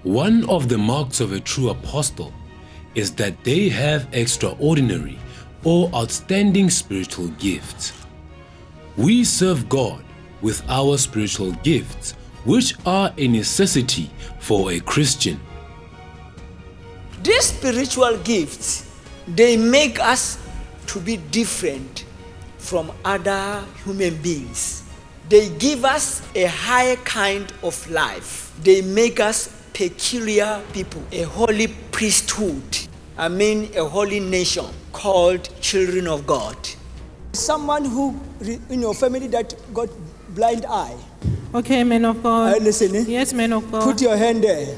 One of the marks of a true apostle is that they have extraordinary or outstanding spiritual gifts. We serve God with our spiritual gifts, which are a necessity for a Christian. These spiritual gifts, they make us to be different from other human beings. They give us a higher kind of life. They make us peculiar people, a holy priesthood. A holy nation called children of God. Someone who in your family that got blind eye. Okay, man of God. Are you listening? Yes, man of God. Put your hand there.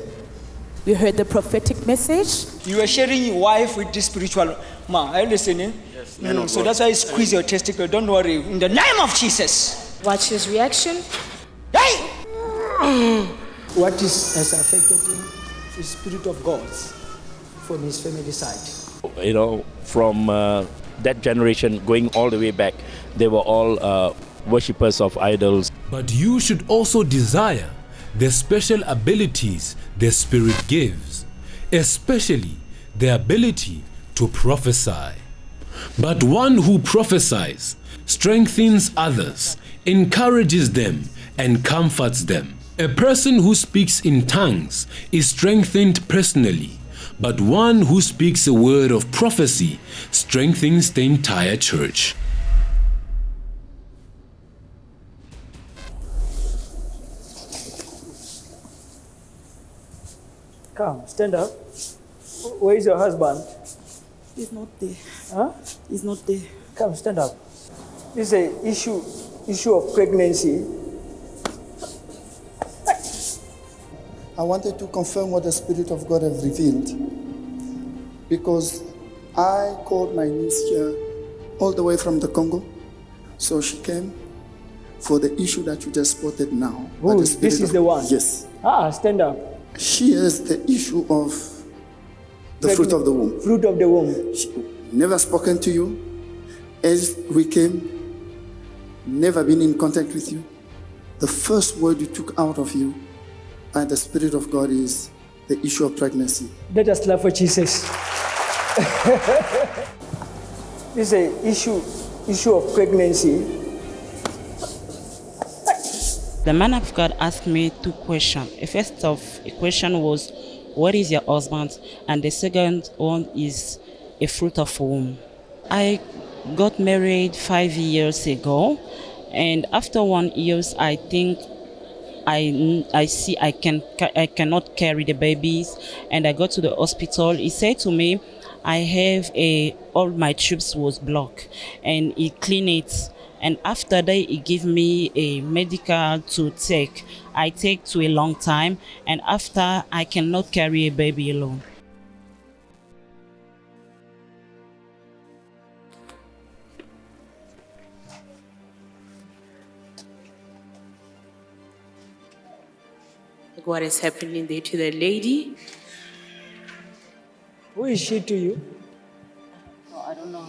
We heard the prophetic message. You are sharing your wife with this spiritual man. Are you listening? Yes, man of So God. that's why you squeeze your testicle. Don't worry. In the name of Jesus. Watch his reaction. Hey! What has affected him? The Spirit of God from his family side. You know, from that generation going all the way back, they were all worshippers of idols. But you should also desire the special abilities the Spirit gives, especially the ability to prophesy. But one who prophesies strengthens others, encourages them, and comforts them. A person who speaks in tongues is strengthened personally, but one who speaks a word of prophecy strengthens the entire church. Come, stand up. Where is your husband? He's not there. Huh? He's not there. Come, stand up. This is an issue of pregnancy. I wanted to confirm what the Spirit of God has revealed, because I called my niece here all the way from the Congo, so she came for the issue that you just spotted now. Oh, this is the one? Yes. Stand up. She has the issue of the fruit of the womb. Fruit of the womb. She never spoken to you as we came, never been in contact with you. The first word you took out of you by the Spirit of God is the issue of pregnancy. Let us clap for Jesus. This is an issue of pregnancy. The man of God asked me 2 questions. The first question was, what is your husband? And the second one is a fruit of womb. I got married 5 years ago, and after 1 year, I think I see I cannot carry the babies, and I go to the hospital. He said to me, I have all my tubes was blocked, and he cleaned it. And after that, he gave me a medical to take. I take to a long time, and after I cannot carry a baby alone. What is happening there to the lady? Who is she to you? Oh, I don't know.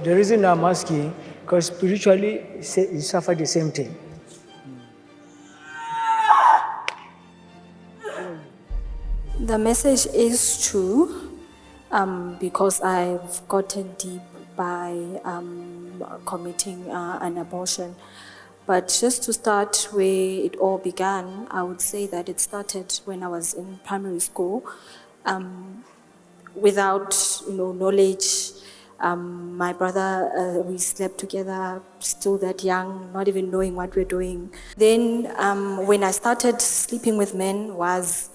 The reason I'm asking, because spiritually you suffer the same thing. The message is true because I've gotten deep by committing an abortion. But just to start where it all began, I would say that it started when I was in primary school. Without knowledge, my brother, we slept together, still that young, not even knowing what we're doing. Then when I started sleeping with men was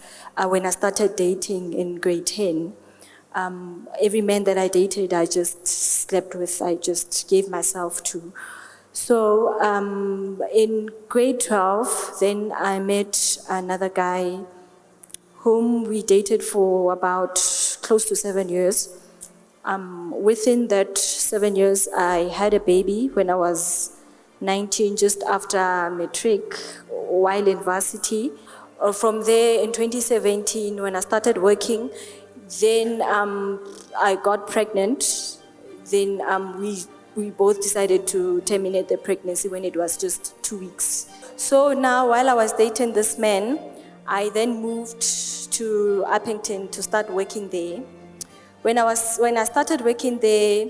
when I started dating in grade 10. Every man that I dated, I just slept with, I just gave myself to. So in grade 12, then I met another guy whom we dated for about close to 7 years. Within that 7 years, I had a baby when I was 19, just after matric, while in varsity. From there, in 2017, when I started working, then I got pregnant. Then we we both decided to terminate the pregnancy when it was just 2 weeks. So now, while I was dating this man, I then moved to Uppington to start working there. When I started working there,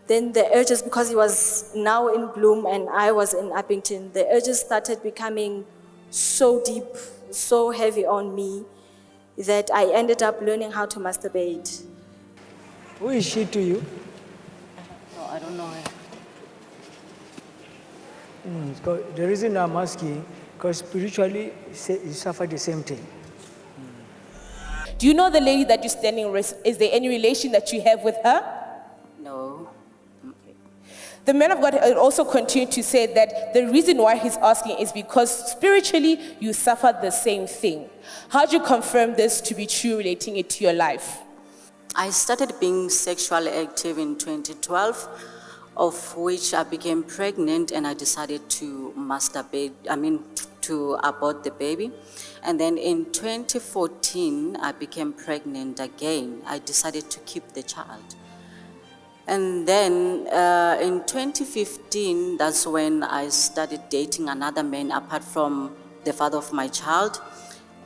then the urges, because he was now in Bloom and I was in Uppington, the urges started becoming so deep, so heavy on me, that I ended up learning how to masturbate. Who is she to you? No, I don't know her. The reason I'm asking, because spiritually you suffer the same thing. Do you know the lady that you're standing with? Is there any relation that you have with her? No. The man of God also continued to say that the reason why he's asking is because spiritually you suffer the same thing. How do you confirm this to be true, relating it to your life? I started being sexually active in 2012, of which I became pregnant and I decided to to abort the baby. And then in 2014, I became pregnant again. I decided to keep the child. And then in 2015, that's when I started dating another man apart from the father of my child.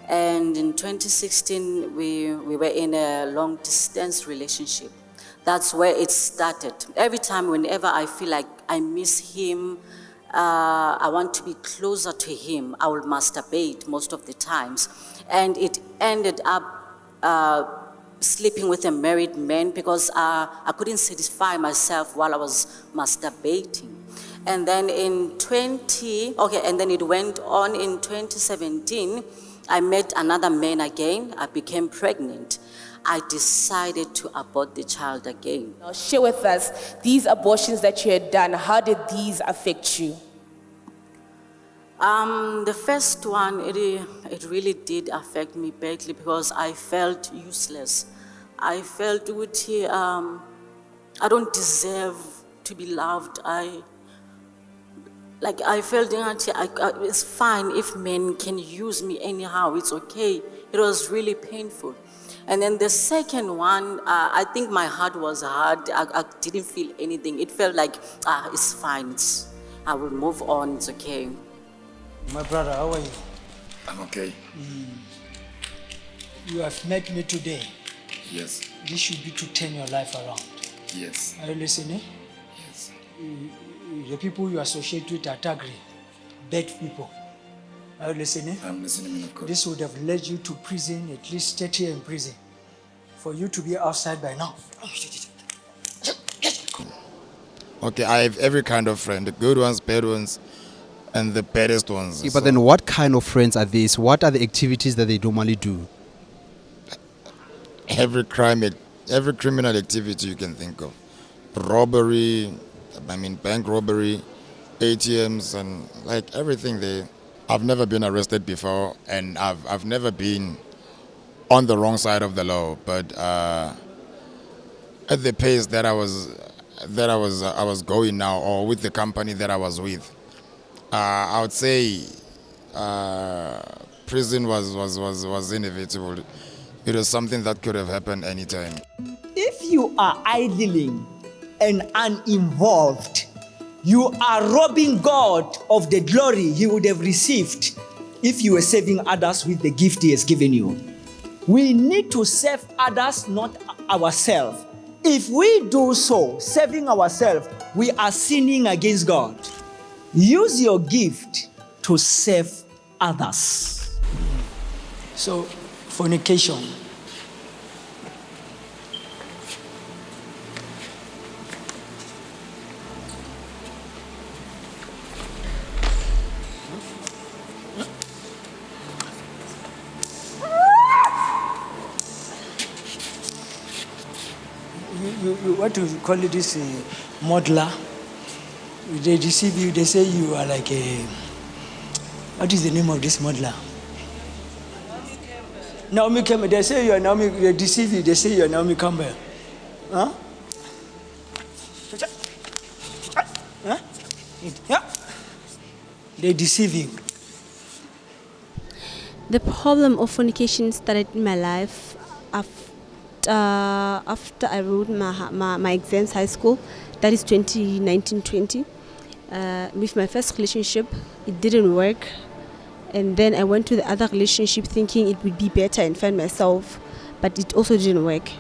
And in 2016, we were in a long distance relationship. That's where it started. Every time, whenever I feel like I miss him, I want to be closer to him, I will masturbate most of the times. And it ended up sleeping with a married man because I couldn't satisfy myself while I was masturbating. And then and then it went on in 2017, I met another man again, I became pregnant. I decided to abort the child again. Now share with us these abortions that you had done. How did these affect you? The first one, it really did affect me badly because I felt useless. I felt I don't deserve to be loved. I felt it's fine if men can use me anyhow, it's okay. It was really painful. And then the second one, I think my heart was hard. I didn't feel anything. It felt like, it's fine. I will move on, it's okay. My brother, how are you? I'm okay. You have met me today. Yes. This should be to turn your life around. Yes. Are you listening? Yes. The people you associate with are Tagri, bad people. Are you listening? I'm listening, man of God. This would have led you to prison, at least 30 years in prison, for you to be outside by now. Okay, I have every kind of friend, the good ones, bad ones, and the baddest ones. Yeah, but then what kind of friends are these? What are the activities that they normally do? Every criminal activity you can think of. Robbery, bank robbery, ATMs, and like everything there. I've never been arrested before, and I've never been on the wrong side of the law. But at the pace that I was going now, or with the company that I was with, I would say prison was inevitable. It was something that could have happened anytime. If you are idling and uninvolved, you are robbing God of the glory he would have received if you were serving others with the gift he has given you. We need to serve others, not ourselves. If we do so, serving ourselves, we are sinning against God. Use your gift to serve others. So, fornication. What do you call it, this modeler? They deceive you, they say you are like a... What is the name of this modeler? Naomi Campbell. They say you are Naomi, they deceive you, they say you are Naomi Campbell. Huh? Huh? Yeah. They deceive you. The problem of fornication started in my life after I wrote my exams, high school. That is 2019-20. With my first relationship, it didn't work. And then I went to the other relationship thinking it would be better and find myself, but it also didn't work.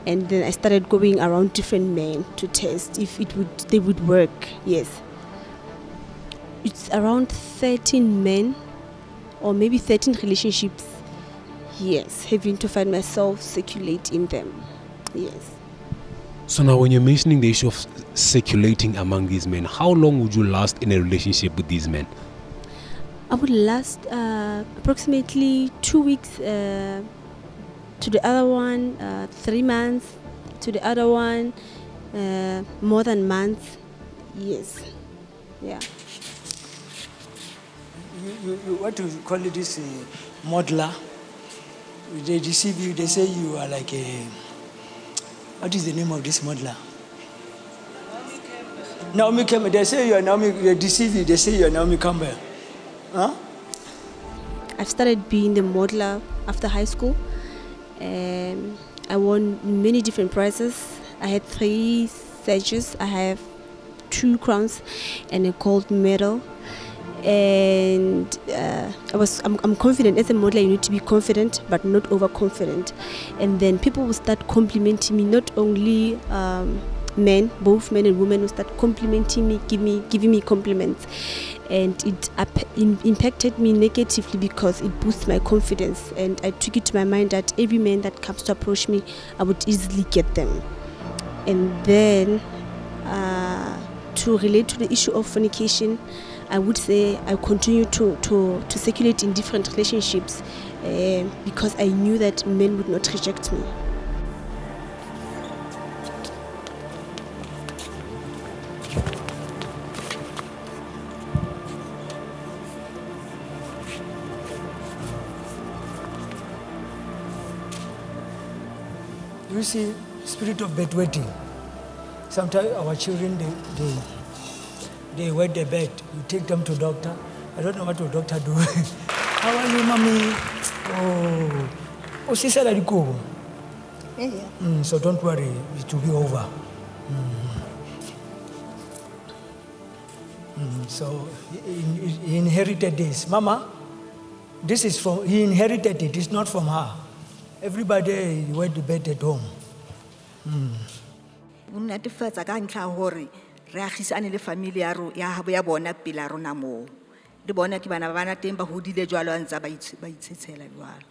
And then I started going around different men to test if they would work. Yes. It's around 13 men or maybe 13 relationships. Yes, having to find myself circulate in them. Yes. So now when you're mentioning the issue of circulating among these men, how long would you last in a relationship with these men? I would last approximately 2 weeks to the other one, 3 months to the other one, more than months. Yes. Yeah. You what do you call it, this modeler? They deceive you, they say you are like a... What is the name of this modeler? Naomi Campbell. They say you are Naomi, they deceive you, they say you are Naomi Campbell. Huh? I've started being the modeler after high school. I won many different prizes. I had 3 stages. I have 2 crowns and a gold medal. And I'm confident. As a modeler, you need to be confident, but not overconfident. And then people will start complimenting me. Not only men, both men and women will start complimenting me, giving me compliments, and it impacted me negatively because it boosts my confidence. And I took it to my mind that every man that comes to approach me, I would easily get them. And then to relate to the issue of fornication, I would say I continue to circulate in different relationships because I knew that men would not reject me. You see, spirit of bedwetting. Sometimes our children, they wet the bed. You take them to doctor. I don't know what will doctor do. How are you, mommy? Oh, she said I go. Yeah. So don't worry, it will be over. So he inherited this. Mama, this is from, he inherited it. It's not from her. Everybody went to bed at home. Netefatsa ka ntlha hore re agisane le family ya ya bona pila rona mo le bona ke bana ba bana teng ba hodile jwalo a ntsa ba itshetshela jwalo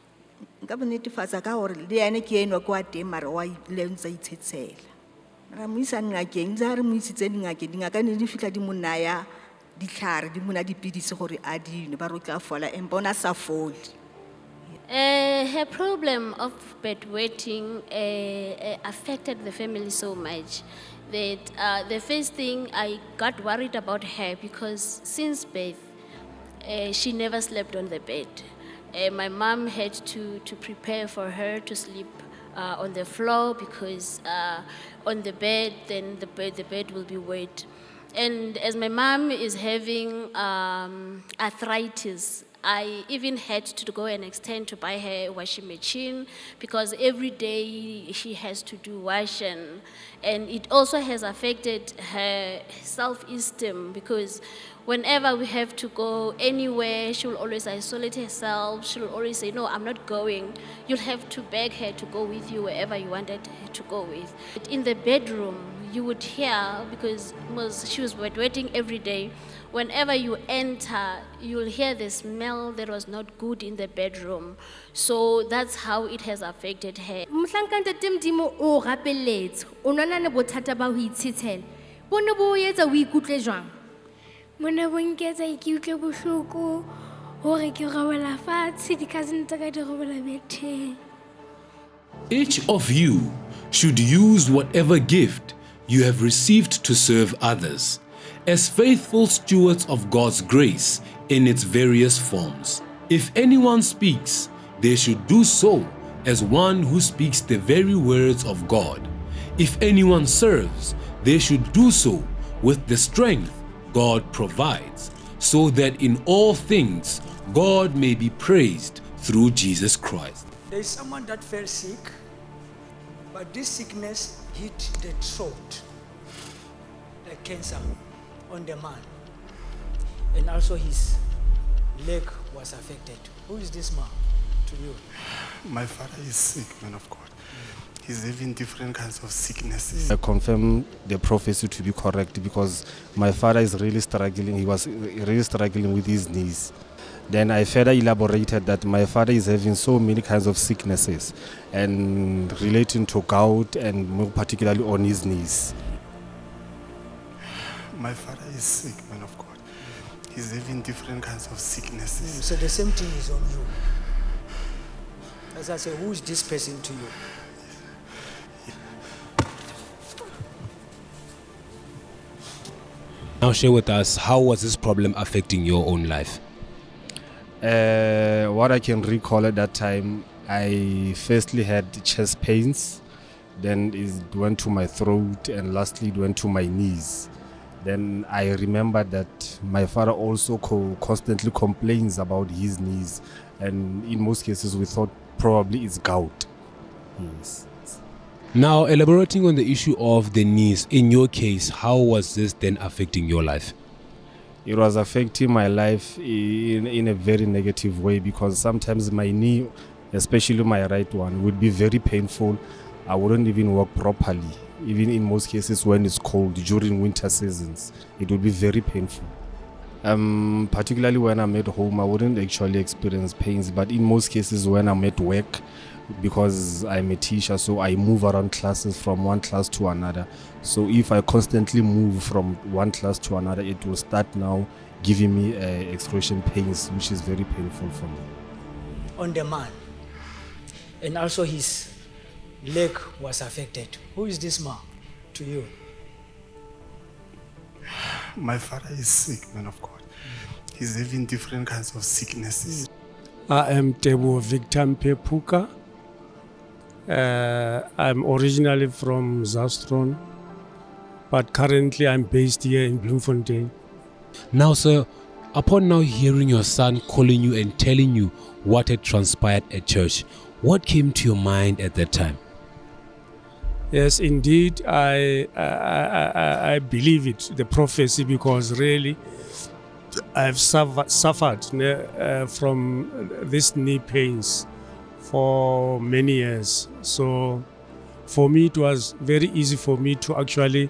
nka bo netefatsa ka hore le yane ke eno kwa teng mare wa ile ntsa itshetshela ra mo isa ngakeng tsa re mo isitse ngakeng dingaka ne di fitla di monna ya ditlhare di mona dipidisi gore a dine ba rotla fola embona sa foli. Her problem of bedwetting affected the family so much that the first thing I got worried about her because since birth she never slept on the bed. My mom had to prepare for her to sleep on the floor because on the bed then the bed will be wet. And as my mom is having arthritis, I even had to go and extend to buy her a washing machine because every day she has to do washing. And it also has affected her self-esteem because whenever we have to go anywhere, she will always isolate herself. She will always say, no, I'm not going. You'll have to beg her to go with you wherever you wanted her to go with. In the bedroom, you would hear, because she was bedwetting every day, whenever you enter, you'll hear the smell that was not good in the bedroom. So that's how it has affected her. O rapelletse o nona ne bothata ba ho itshitshela bo ne bo etsa o ikutlwe jwang mona bo nketsa ke utlwe bohloko hore ke robela fatshe di cousin tsa ka di robela betheng. Each of you should use whatever gift you have received to serve others as faithful stewards of God's grace in its various forms. If anyone speaks, they should do so as one who speaks the very words of God. If anyone serves, they should do so with the strength God provides, so that in all things God may be praised through Jesus Christ. There is someone that fell sick, but this sickness hit the throat. cancer on the man, and also his leg was affected. Who is this man to you? My father is sick, man of God. He's having different kinds of sicknesses. I confirm the prophecy to be correct because my father is really struggling. He was really struggling with his knees. Then I further elaborated that my father is having so many kinds of sicknesses and relating to gout and more particularly on his knees. My father is sick, man of God. He's having different kinds of sicknesses. So the same thing is on you. As I say, who is this person to you? Now share with us, how was this problem affecting your own life? What I can recall at that time, I firstly had chest pains, then it went to my throat, and lastly it went to my knees. Then I remember that my father also constantly complains about his knees, and in most cases we thought probably it's gout. Yes. Now, elaborating on the issue of the knees, in your case, how was this then affecting your life? It was affecting my life in a very negative way because sometimes my knee, especially my right one, would be very painful. I wouldn't even walk properly. Even in most cases when it's cold, during winter seasons, it would be very painful. Particularly when I'm at home, I wouldn't actually experience pains, but in most cases when I'm at work, because I'm a teacher, so I move around classes from one class to another. So if I constantly move from one class to another, it will start now giving me excruciating pains, which is very painful for me. On the man, and also his leg was affected. Who is this man to you? My father is sick, man of God. He's having different kinds of sicknesses. I am Tebo Victor Mpepuka. I'm originally from Zastron, but currently I'm based here in Bloemfontein. Now, sir, upon now hearing your son calling you and telling you what had transpired at church, what came to your mind at that time? Yes, indeed, I believe it, the prophecy, because really I've suffered from these knee pains for many years. So for me, it was very easy for me to actually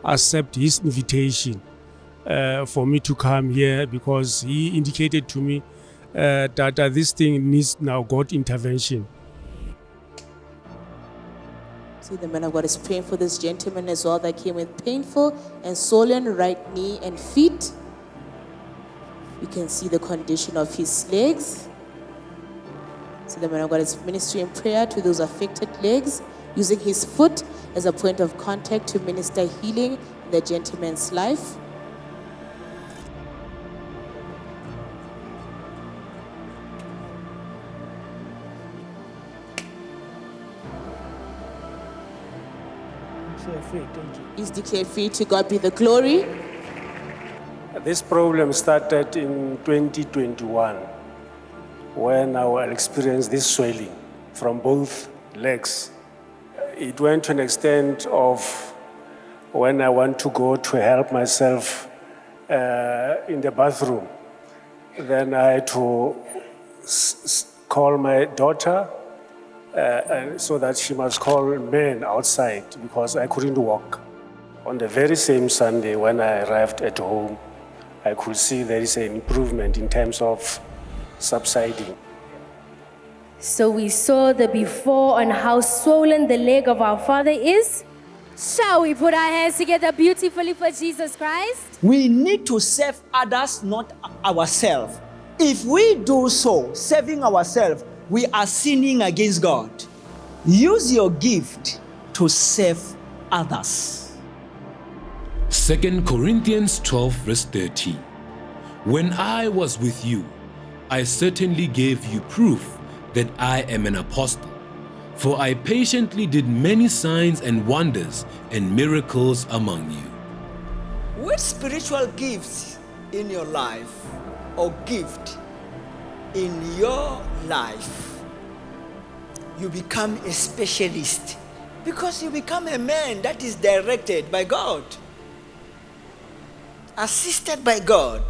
accept his invitation for me to come here, because he indicated to me that this thing needs now God intervention. See, the man of God is praying for this gentleman as well that came with painful and swollen right knee and feet. You can see the condition of his legs. So the man of God is ministering prayer to those affected legs, using his foot as a point of contact to minister healing in the gentleman's life. He's declared free. To God be the glory. This problem started in 2021 when I will experience this swelling from both legs. It went to an extent of when I want to go to help myself in the bathroom. Then I had to call my daughter so that she must call men outside because I couldn't walk. On the very same Sunday when I arrived at home, I could see there is an improvement in terms of subsiding. So we saw the before on how swollen the leg of our father is. Shall we put our hands together beautifully for Jesus Christ? We need to serve others, not ourselves. If we do so, serving ourselves, we are sinning against God. Use your gift to serve others. 2 Corinthians 12 verse 13. When I was with you, I certainly gave you proof that I am an apostle. For I patiently did many signs and wonders and miracles among you. With spiritual gifts in your life or gift in your life, you become a specialist because you become a man that is directed by God. assisted by God,